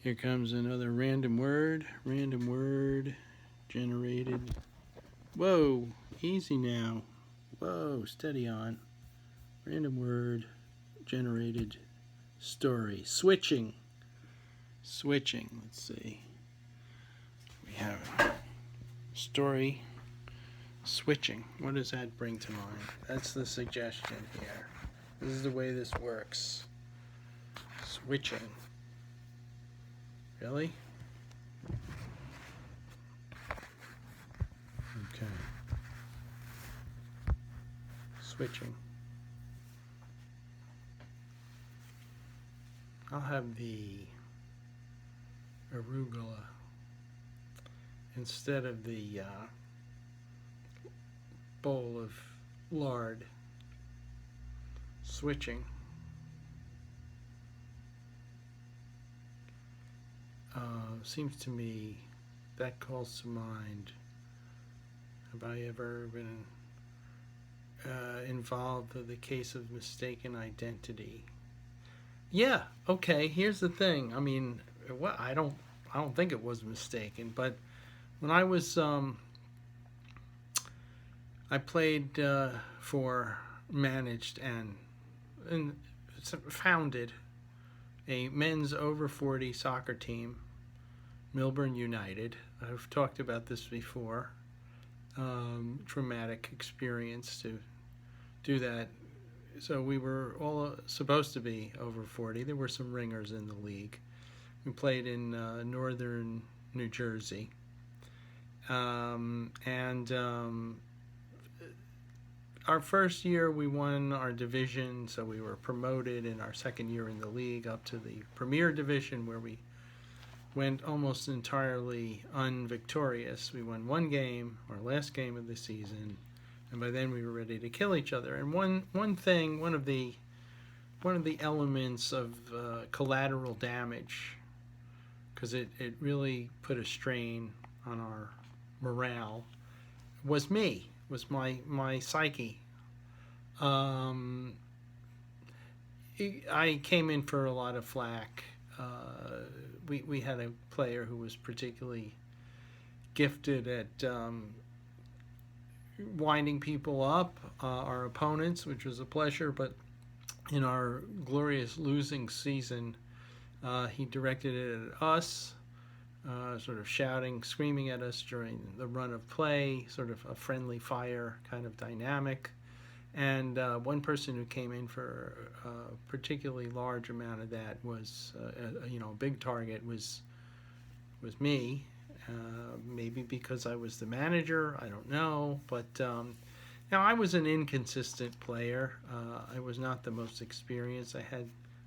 Here comes another random word generated. Whoa, easy now. Whoa, steady on. Random word generated story. Switching. Let's see. We have story switching. What does that bring to mind? That's the suggestion here. This is the way this works. Switching. Really? Okay. Switching. I'll have the arugula instead of the bowl of lard. Switching. Seems to me that calls to mind. Have I ever been involved with the case of mistaken identity? Yeah. Okay. Here's the thing. I mean, well, I don't think it was mistaken, but when I was I played for, managed and founded a men's over 40 soccer team, Milburn United. I've talked about this before. Traumatic experience to do that. So we were all supposed to be over 40. There were some ringers in the league. We played in northern New Jersey. Our first year we won our division, so we were promoted in our second year in the league up to the Premier Division, where we went almost entirely unvictorious. We won one game, our last game of the season, and by then we were ready to kill each other. And one of the elements of collateral damage, because it really put a strain on our morale, was my psyche. I came in for a lot of flack. We had a player who was particularly gifted at winding people up, our opponents, which was a pleasure. But in our glorious losing season, he directed it at us, sort of shouting, screaming at us during the run of play, sort of a friendly fire kind of dynamic. And one person who came in for a particularly large amount of that was, a big target was me. Maybe because I was the manager, I don't know. But now I was an inconsistent player. I was not the most experienced. I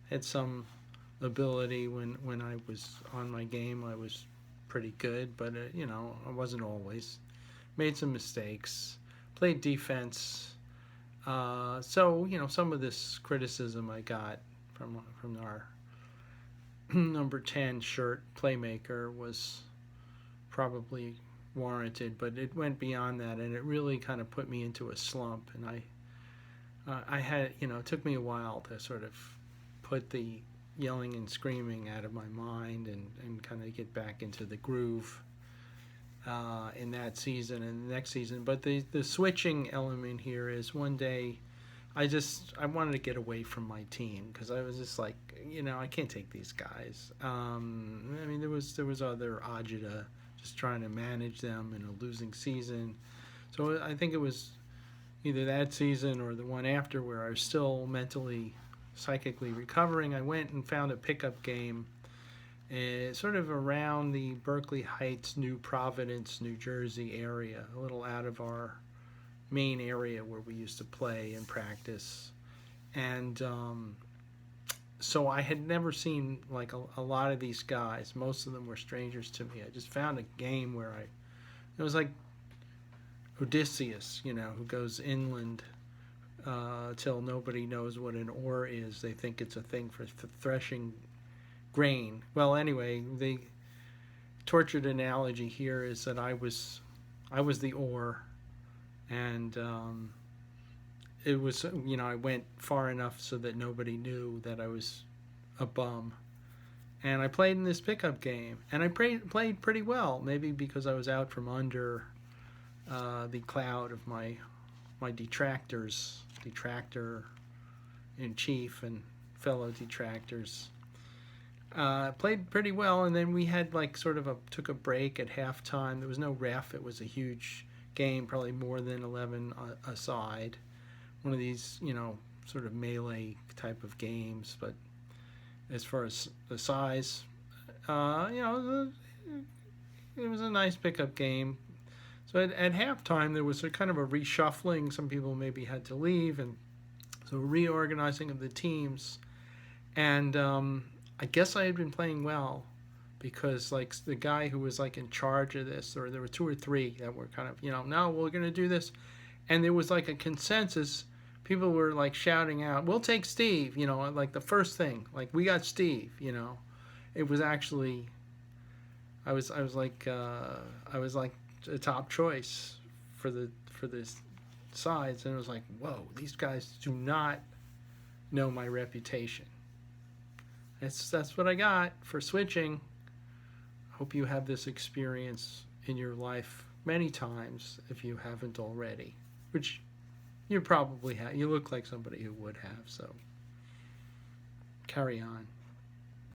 had some ability when I was on my game. I was pretty good, but I wasn't always. Made some mistakes. Played defense. So some of this criticism I got from our number 10 shirt playmaker was probably warranted, but it went beyond that, and it really kind of put me into a slump. And I had, it took me a while to sort of put the yelling and screaming out of my mind and kind of get back into the groove in that season and the next season. But the switching element here is one day I wanted to get away from my team because I was just like, I can't take these guys. I mean, there was other agita, just trying to manage them in a losing season. So I think it was either that season or the one after where I was still mentally, psychically recovering. I went and found a pickup game sort of around the Berkeley Heights, New Providence, New Jersey area, a little out of our main area where we used to play and practice. And so I had never seen like a lot of these guys. Most of them were strangers to me. I just found a game where it was like Odysseus, who goes inland till nobody knows what an oar is. They think it's a thing for threshing grain. Well, anyway, the tortured analogy here is that I was the oar, and it was, I went far enough so that nobody knew that I was a bum, And I played in this pickup game, and I played pretty well. Maybe because I was out from under the cloud of my detractor in chief and fellow detractors. Played pretty well, and then we had like sort of took a break at halftime. There was no ref. It was a huge game, probably more than 11 aside. One of these, sort of melee type of games. But as far as the size, it was a nice pickup game. So at halftime, there was a kind of a reshuffling. Some people maybe had to leave, and so reorganizing of the teams. And I guess I had been playing well because like the guy who was like in charge of this, or there were two or three that were kind of, no, we're going to do this. And there was like a consensus. People were like shouting out, we'll take Steve, like the first thing, like we got Steve, It was actually, I was like a top choice for the sides, and it was like, whoa, these guys do not know my reputation. That's what I got for switching. Hope you have this experience in your life many times if you haven't already, which you probably have. You look like somebody who would have, so carry on.